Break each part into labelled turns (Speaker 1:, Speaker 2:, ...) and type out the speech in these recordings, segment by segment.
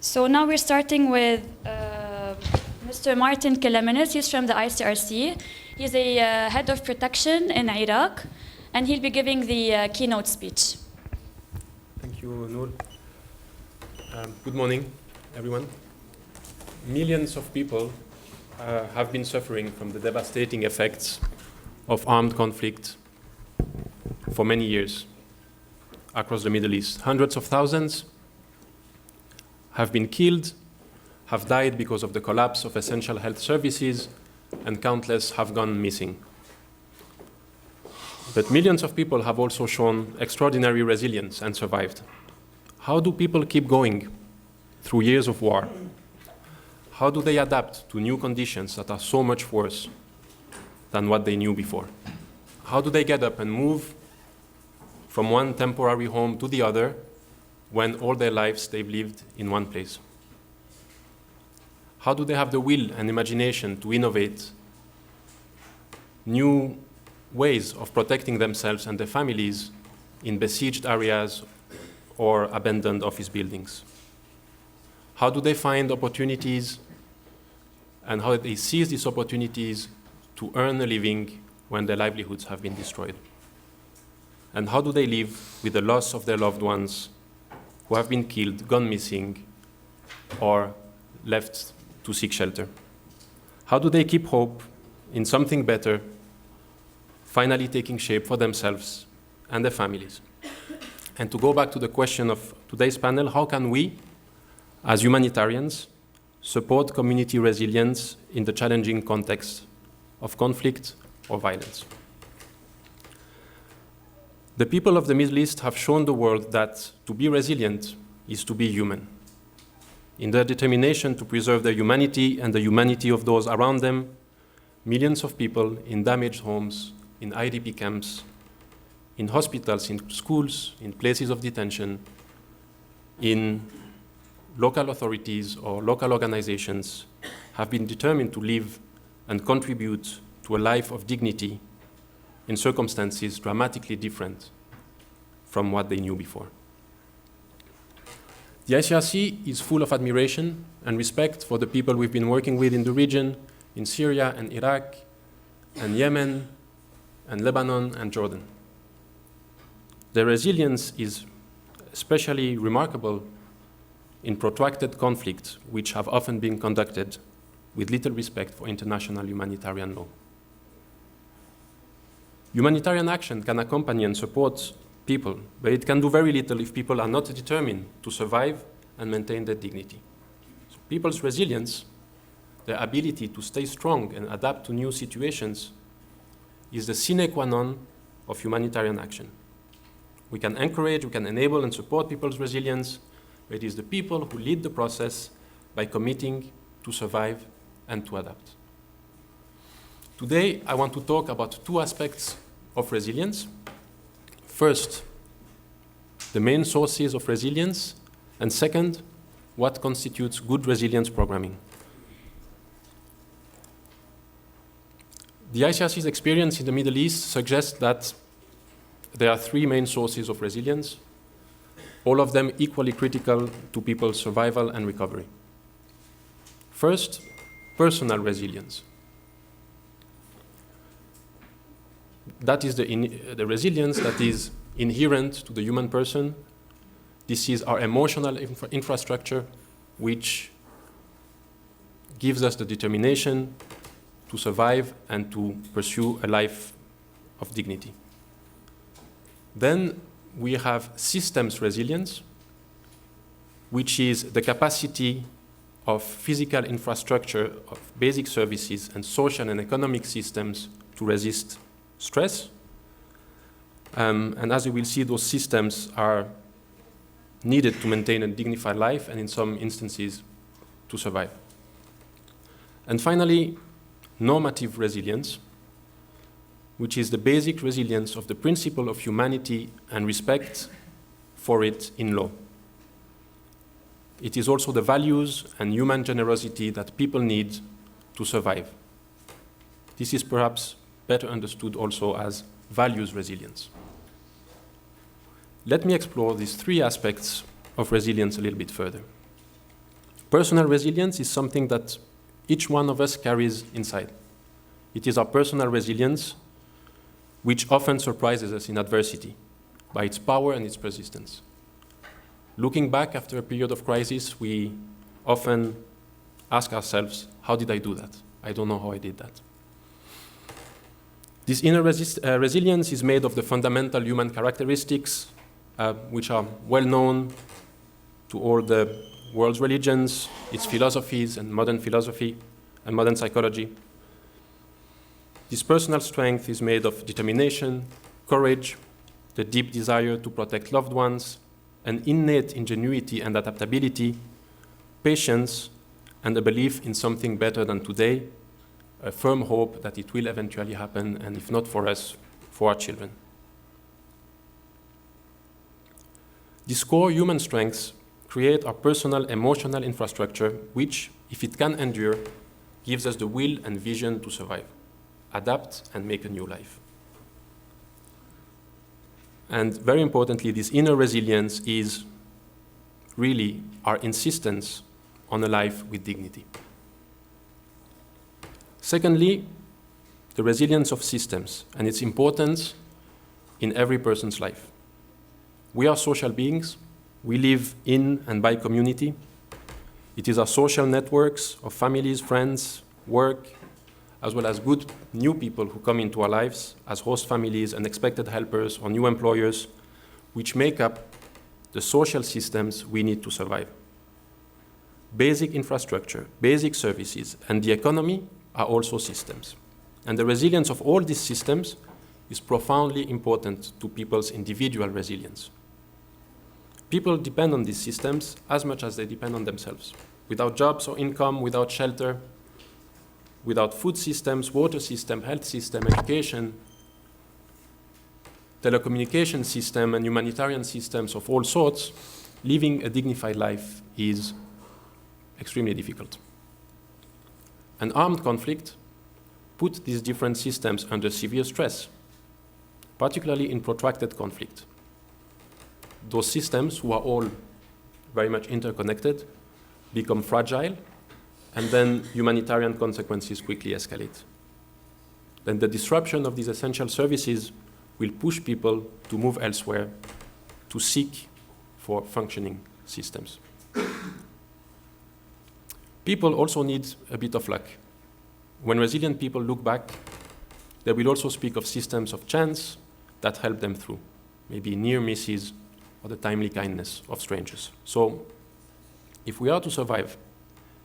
Speaker 1: So now we're starting with Mr. Martin Kelemenis. He's from the ICRC. He's a head of protection in Iraq, and he'll be giving the keynote speech.
Speaker 2: Thank you, Noor. Good morning, everyone. Millions of people have been suffering from the devastating effects of armed conflict for many years across the Middle East. Hundreds of thousands have been killed, have died because of the collapse of essential health services, and countless have gone missing. But millions of people have also shown extraordinary resilience and survived. How do people keep going through years of war? How do they adapt to new conditions that are so much worse than what they knew before? How do they get up and move from one temporary home to the other when all their lives they've lived in one place? How do they have the will and imagination to innovate new ways of protecting themselves and their families in besieged areas or abandoned office buildings? How do they find opportunities and how they seize these opportunities to earn a living when their livelihoods have been destroyed? And how do they live with the loss of their loved ones who have been killed, gone missing, or left to seek shelter? How do they keep hope in something better finally taking shape for themselves and their families? And to go back to the question of today's panel, how can we, as humanitarians, support community resilience in the challenging context of conflict or violence? The people of the Middle East have shown the world that to be resilient is to be human. In their determination to preserve their humanity and the humanity of those around them, millions of people in damaged homes, in IDP camps, in hospitals, in schools, in places of detention, in local authorities or local organizations have been determined to live and contribute to a life of dignity in circumstances dramatically different from what they knew before. The ICRC is full of admiration and respect for the people we've been working with in the region, in Syria and Iraq, and Yemen, and Lebanon and Jordan. Their resilience is especially remarkable in protracted conflicts, which have often been conducted with little respect for international humanitarian law. Humanitarian action can accompany and support people, but it can do very little if people are not determined to survive and maintain their dignity. So people's resilience, their ability to stay strong and adapt to new situations, is the sine qua non of humanitarian action. We can encourage, we can enable and support people's resilience, but it is the people who lead the process by committing to survive and to adapt. Today, I want to talk about two aspects of resilience. First, the main sources of resilience, and second, what constitutes good resilience programming. The ICRC's experience in the Middle East suggests that there are three main sources of resilience, all of them equally critical to people's survival and recovery. First, personal resilience. That is the resilience that is inherent to the human person. This is our emotional infrastructure, which gives us the determination to survive and to pursue a life of dignity. Then we have systems resilience, which is the capacity of physical infrastructure, of basic services, and social and economic systems to resist stress. And as you will see, those systems are needed to maintain a dignified life and in some instances to survive. And finally, normative resilience, which is the basic resilience of the principle of humanity and respect for it in law. It is also the values and human generosity that people need to survive. This is perhaps better understood also as values resilience. Let me explore these three aspects of resilience a little bit further. Personal resilience is something that each one of us carries inside. It is our personal resilience which often surprises us in adversity by its power and its persistence. Looking back after a period of crisis, we often ask ourselves, how did I do that? I don't know how I did that. This inner resilience is made of the fundamental human characteristics which are well known to all the world's religions, its philosophies, and modern philosophy and modern psychology. This personal strength is made of determination, courage, the deep desire to protect loved ones, an innate ingenuity and adaptability, patience, and a belief in something better than today, a firm hope that it will eventually happen, and if not for us, for our children. These core human strengths create our personal emotional infrastructure, which, if it can endure, gives us the will and vision to survive, adapt, and make a new life. And very importantly, this inner resilience is really our insistence on a life with dignity. Secondly, the resilience of systems and its importance in every person's life. We are social beings. We live in and by community. It is our social networks of families, friends, work, as well as good new people who come into our lives as host families, unexpected helpers, or new employers, which make up the social systems we need to survive. Basic infrastructure, basic services, and the economy are also systems. And the resilience of all these systems is profoundly important to people's individual resilience. People depend on these systems as much as they depend on themselves. Without jobs or income, without shelter, without food systems, water system, health system, education, telecommunication system, and humanitarian systems of all sorts, living a dignified life is extremely difficult. An armed conflict put these different systems under severe stress, particularly in protracted conflict. Those systems, who are all very much interconnected, become fragile, and then humanitarian consequences quickly escalate. Then the disruption of these essential services will push people to move elsewhere, to seek for functioning systems. People also need a bit of luck. When resilient people look back, they will also speak of systems of chance that help them through, maybe near misses or the timely kindness of strangers. So, if we are to survive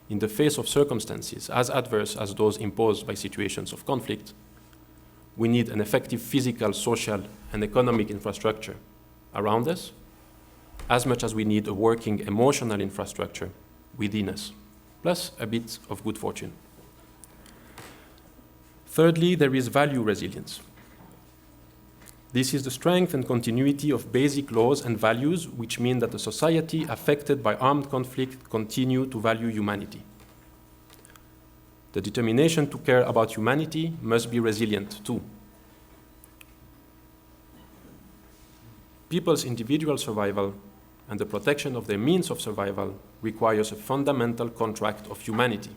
Speaker 2: in the face of circumstances as adverse as those imposed by situations of conflict, we need an effective physical, social, and economic infrastructure around us, as much as we need a working emotional infrastructure within us, plus a bit of good fortune. Thirdly, there is value resilience. This is the strength and continuity of basic laws and values, which mean that a society affected by armed conflict continue to value humanity. The determination to care about humanity must be resilient too. People's individual survival and the protection of their means of survival requires a fundamental contract of humanity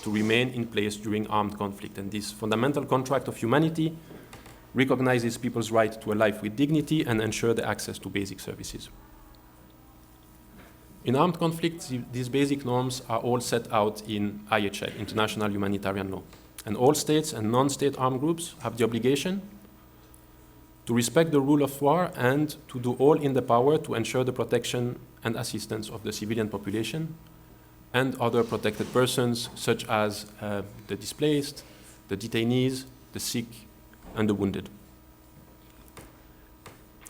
Speaker 2: to remain in place during armed conflict. And this fundamental contract of humanity recognizes people's right to a life with dignity and ensure the access to basic services. In armed conflicts, these basic norms are all set out in IHL, International Humanitarian Law. And all states and non-state armed groups have the obligation to respect the rule of war and to do all in their power to ensure the protection and assistance of the civilian population and other protected persons, such as the displaced, the detainees, the sick, and the wounded.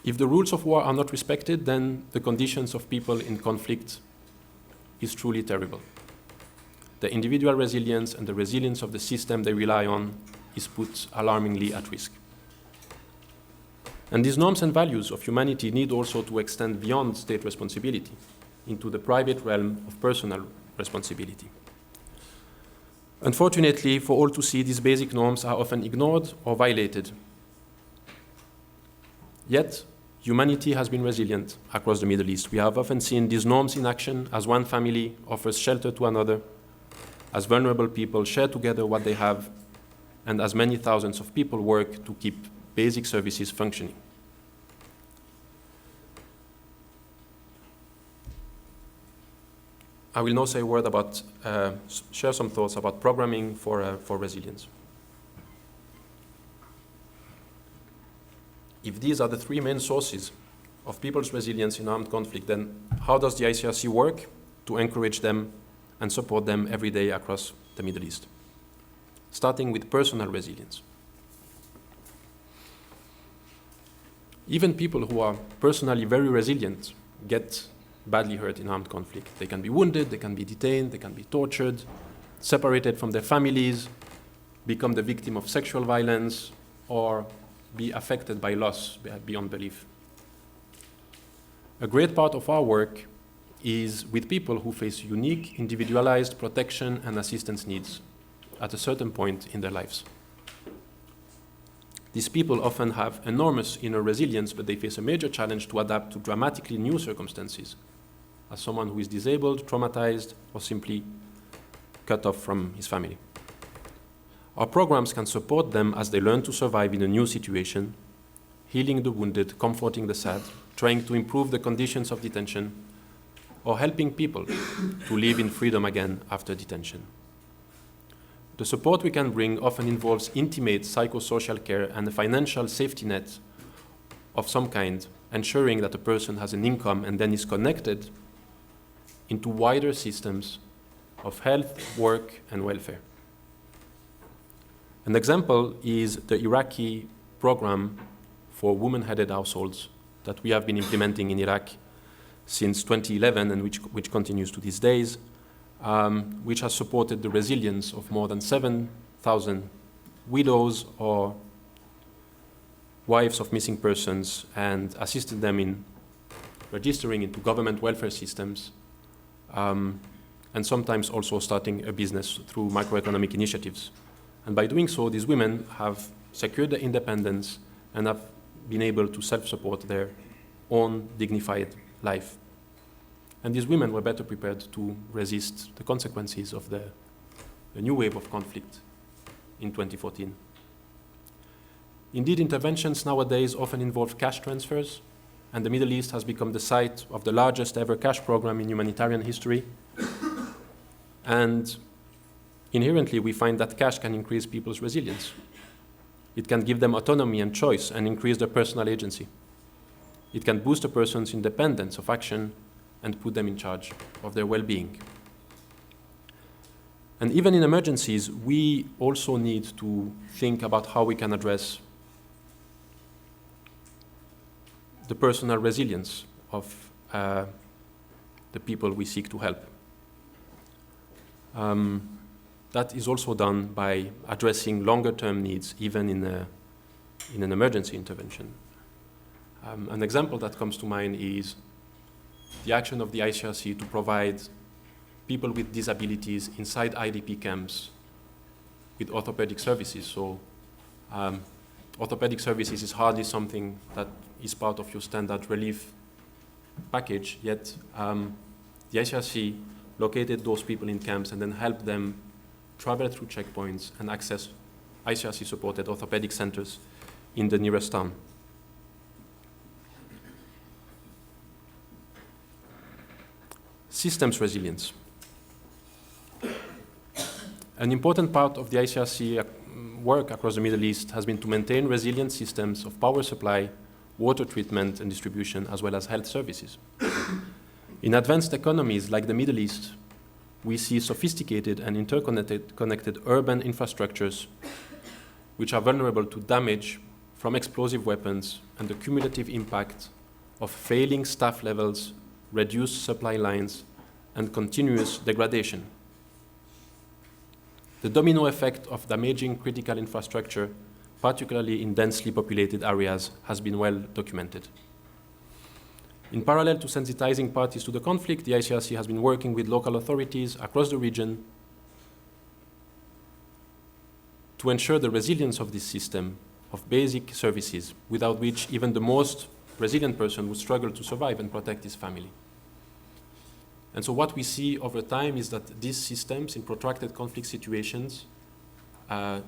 Speaker 2: If the rules of war are not respected, then the conditions of people in conflict is truly terrible. The individual resilience and the resilience of the system they rely on is put alarmingly at risk. And these norms and values of humanity need also to extend beyond state responsibility into the private realm of personal responsibility. Unfortunately, for all to see, these basic norms are often ignored or violated. Yet, humanity has been resilient across the Middle East. We have often seen these norms in action as one family offers shelter to another, as vulnerable people share together what they have, and as many thousands of people work to keep basic services functioning. I will now say a word about, share some thoughts about programming for resilience. If these are the three main sources of people's resilience in armed conflict, then how does the ICRC work to encourage them and support them every day across the Middle East? Starting with personal resilience. Even people who are personally very resilient get badly hurt in armed conflict. They can be wounded, they can be detained, they can be tortured, separated from their families, become the victim of sexual violence, or be affected by loss beyond belief. A great part of our work is with people who face unique, individualized protection and assistance needs at a certain point in their lives. These people often have enormous inner resilience, but they face a major challenge to adapt to dramatically new circumstances, as someone who is disabled, traumatized, or simply cut off from his family. Our programs can support them as they learn to survive in a new situation, healing the wounded, comforting the sad, trying to improve the conditions of detention, or helping people to live in freedom again after detention. The support we can bring often involves intimate psychosocial care and a financial safety net of some kind, ensuring that a person has an income and then is connected into wider systems of health, work, and welfare. An example is the Iraqi program for women-headed households that we have been implementing in Iraq since 2011 and which continues to these days, which has supported the resilience of more than 7,000 widows or wives of missing persons and assisted them in registering into government welfare systems, and sometimes also starting a business through microeconomic initiatives. And by doing so, these women have secured their independence and have been able to self-support their own dignified life. And these women were better prepared to resist the consequences of the new wave of conflict in 2014. Indeed, interventions nowadays often involve cash transfers, and the Middle East has become the site of the largest ever cash program in humanitarian history. And inherently, we find that cash can increase people's resilience. It can give them autonomy and choice and increase their personal agency. It can boost a person's independence of action and put them in charge of their well-being. And even in emergencies, we also need to think about how we can address the personal resilience of the people we seek to help. That is also done by addressing longer-term needs, even in an emergency intervention. An example that comes to mind is the action of the ICRC to provide people with disabilities inside IDP camps with orthopedic services. So orthopedic services is hardly something that is part of your standard relief package, yet the ICRC located those people in camps and then helped them travel through checkpoints and access ICRC-supported orthopedic centers in the nearest town. Systems resilience. An important part of the ICRC work across the Middle East has been to maintain resilient systems of power supply, water treatment and distribution, as well as health services. In advanced economies like the Middle East, we see sophisticated and interconnected urban infrastructures which are vulnerable to damage from explosive weapons and the cumulative impact of failing staff levels, reduced supply lines, and continuous degradation. The domino effect of damaging critical infrastructure, particularly in densely populated areas, has been well documented. In parallel to sensitizing parties to the conflict, the ICRC has been working with local authorities across the region to ensure the resilience of this system of basic services, without which even the most resilient person would struggle to survive and protect his family. And so what we see over time is that these systems in protracted conflict situations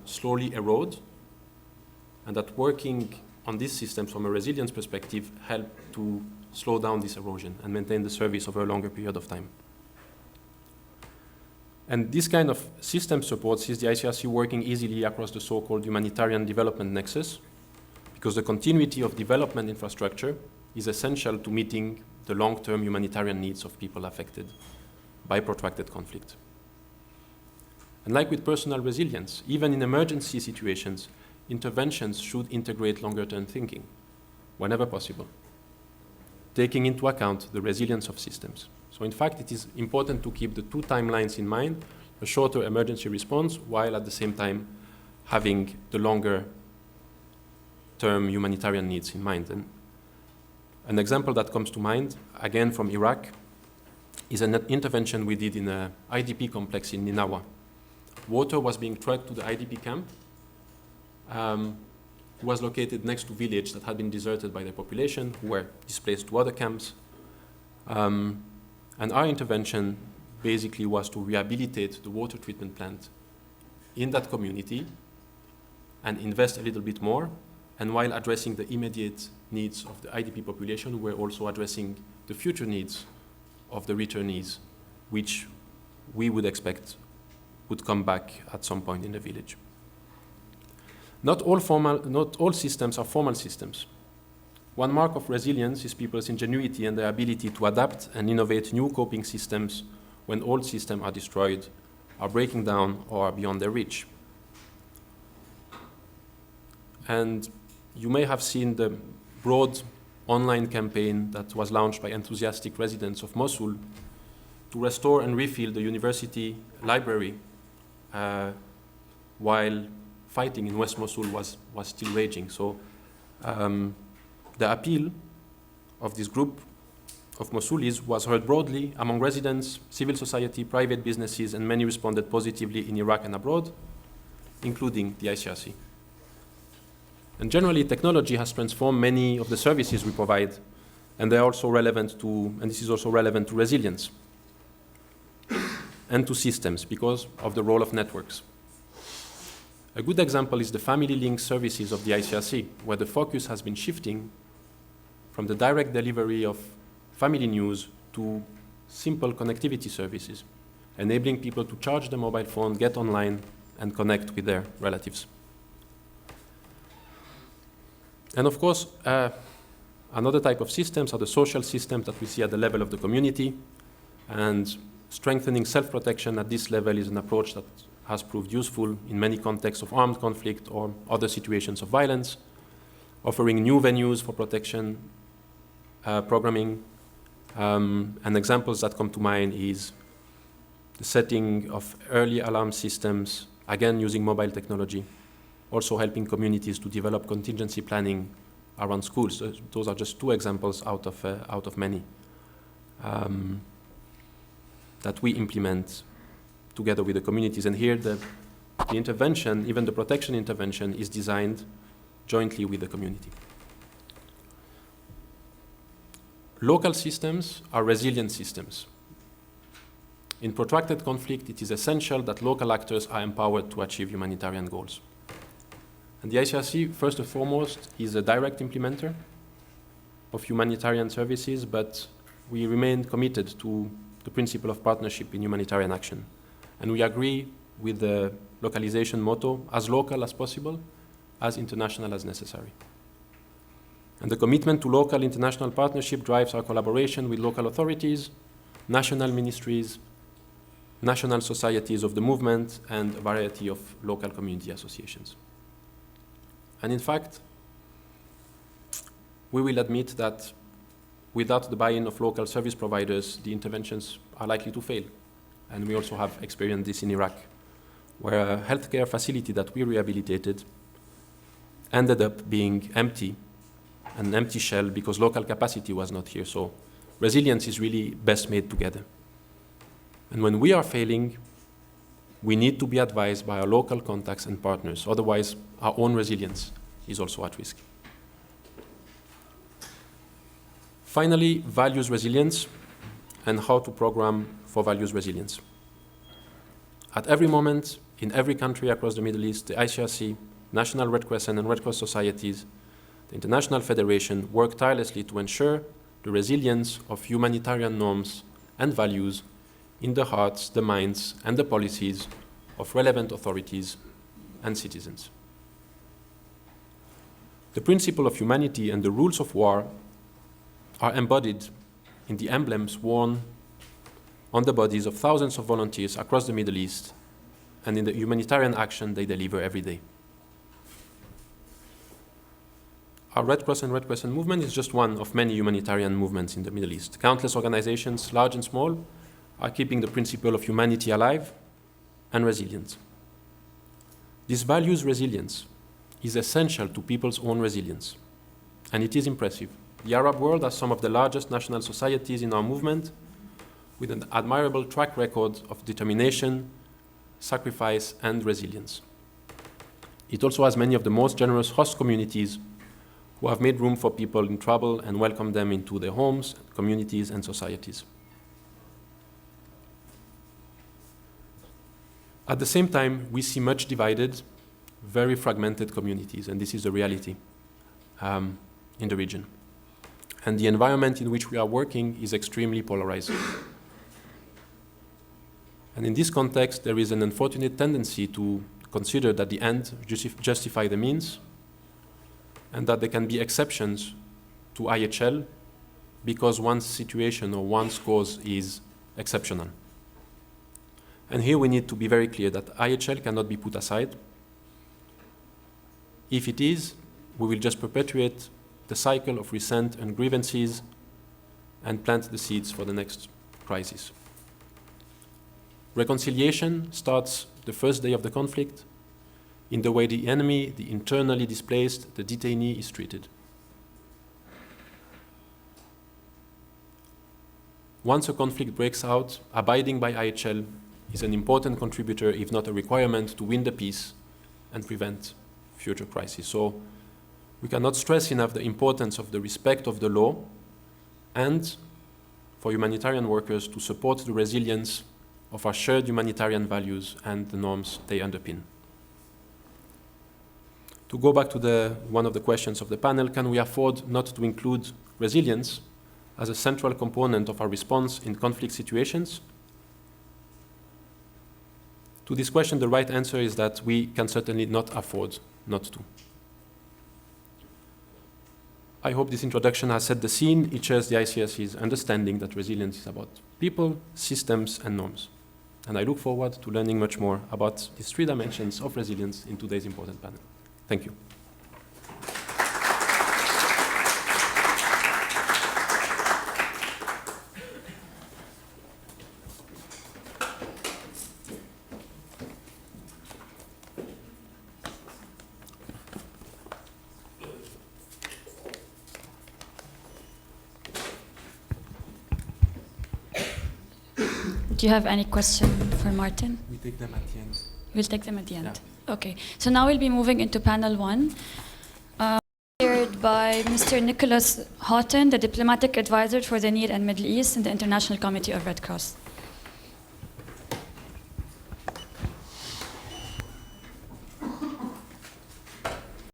Speaker 2: slowly erode, and that working on these systems from a resilience perspective help to slow down this erosion and maintain the service over a longer period of time. And this kind of system support sees the ICRC working easily across the so-called humanitarian development nexus, because the continuity of development infrastructure is essential to meeting the long-term humanitarian needs of people affected by protracted conflict. And like with personal resilience, even in emergency situations, interventions should integrate longer-term thinking, whenever possible, taking into account the resilience of systems. So in fact, it is important to keep the two timelines in mind, a shorter emergency response, while at the same time having the longer-term humanitarian needs in mind. And an example that comes to mind, again from Iraq, is an intervention we did in an IDP complex in Ninawa. Water was being trucked to the IDP camp. It was located next to a village that had been deserted by the population, who were displaced to other camps. And our intervention basically was to rehabilitate the water treatment plant in that community and invest a little bit more. And while addressing the immediate needs of the IDP population, we're also addressing the future needs of the returnees, which we would expect would come back at some point in the village. Not all systems are formal systems. One mark of resilience is people's ingenuity and their ability to adapt and innovate new coping systems when old systems are destroyed, are breaking down, or are beyond their reach. And you may have seen the broad online campaign that was launched by enthusiastic residents of Mosul to restore and refill the university library while fighting in West Mosul was still raging. So the appeal of this group of Mosulis was heard broadly among residents, civil society, private businesses, and many responded positively in Iraq and abroad, including the ICRC. And generally, technology has transformed many of the services we provide, and they are also relevant to, and this is also relevant to resilience and to systems because of the role of networks. A good example is the family link services of the ICRC, where the focus has been shifting from the direct delivery of family news to simple connectivity services, enabling people to charge their mobile phone, get online, and connect with their relatives. And of course, another type of systems are the social systems that we see at the level of the community, and strengthening self-protection at this level is an approach that has proved useful in many contexts of armed conflict or other situations of violence, offering new venues for protection programming. And examples that come to mind is the setting of early alarm systems, again using mobile technology, also helping communities to develop contingency planning around schools. Those are just two examples out of many that we implement together with the communities. And here the intervention, even the protection intervention, is designed jointly with the community. Local systems are resilient systems. In protracted conflict, it is essential that local actors are empowered to achieve humanitarian goals. And the ICRC, first and foremost, is a direct implementer of humanitarian services, but we remain committed to the principle of partnership in humanitarian action. And we agree with the localization motto, as local as possible, as international as necessary. And the commitment to local international partnership drives our collaboration with local authorities, national ministries, national societies of the movement, and a variety of local community associations. And in fact, we will admit that without the buy-in of local service providers, the interventions are likely to fail. And we also have experienced this in Iraq, where a healthcare facility that we rehabilitated ended up being empty, an empty shell, because local capacity was not here. So resilience is really best made together. And when we are failing, we need to be advised by our local contacts and partners. Otherwise, our own resilience is also at risk. Finally, values resilience and how to program for values resilience. At every moment, in every country across the Middle East, the ICRC, National Red Crescent and Red Cross societies, the International Federation work tirelessly to ensure the resilience of humanitarian norms and values in the hearts, the minds, and the policies of relevant authorities and citizens. The principle of humanity and the rules of war are embodied in the emblems worn on the bodies of thousands of volunteers across the Middle East and in the humanitarian action they deliver every day. Our Red Cross and Red Crescent movement is just one of many humanitarian movements in the Middle East. Countless organizations, large and small, are keeping the principle of humanity alive and resilient. This values resilience is essential to people's own resilience, and it is impressive. The Arab world has some of the largest national societies in our movement, with an admirable track record of determination, sacrifice, and resilience. It also has many of the most generous host communities who have made room for people in trouble and welcomed them into their homes, communities, and societies. At the same time, we see much divided, very fragmented communities, and this is the reality in the region. And the environment in which we are working is extremely polarized. And in this context, there is an unfortunate tendency to consider that the end justify the means, and that there can be exceptions to IHL because one's situation or one's cause is exceptional. And here we need to be very clear that IHL cannot be put aside. If it is, we will just perpetuate the cycle of resent and grievances and plant the seeds for the next crisis. Reconciliation starts the first day of the conflict in the way the enemy, the internally displaced, the detainee is treated. Once a conflict breaks out, abiding by IHL is an important contributor, if not a requirement, to win the peace and prevent future crises. So we cannot stress enough the importance of the respect of the law and for humanitarian workers to support the resilience of our shared humanitarian values and the norms they underpin. To go back to one of the questions of the panel, can we afford not to include resilience as a central component of our response in conflict situations? To this question, the right answer is that we can certainly not afford not to. I hope this introduction has set the scene. It shares the ICRC's understanding that resilience is about people, systems, and norms. And I look forward to learning much more about these three dimensions of resilience in today's important panel. Thank you.
Speaker 1: Do you have any question for Martin?
Speaker 2: We take them at the end.
Speaker 1: We'll take them at the end.
Speaker 2: Yeah.
Speaker 1: Okay. So now we'll be moving into panel one, chaired by Mr. Nicholas Houghton, the Diplomatic Advisor for the Near and Middle East in the International Committee of Red Cross.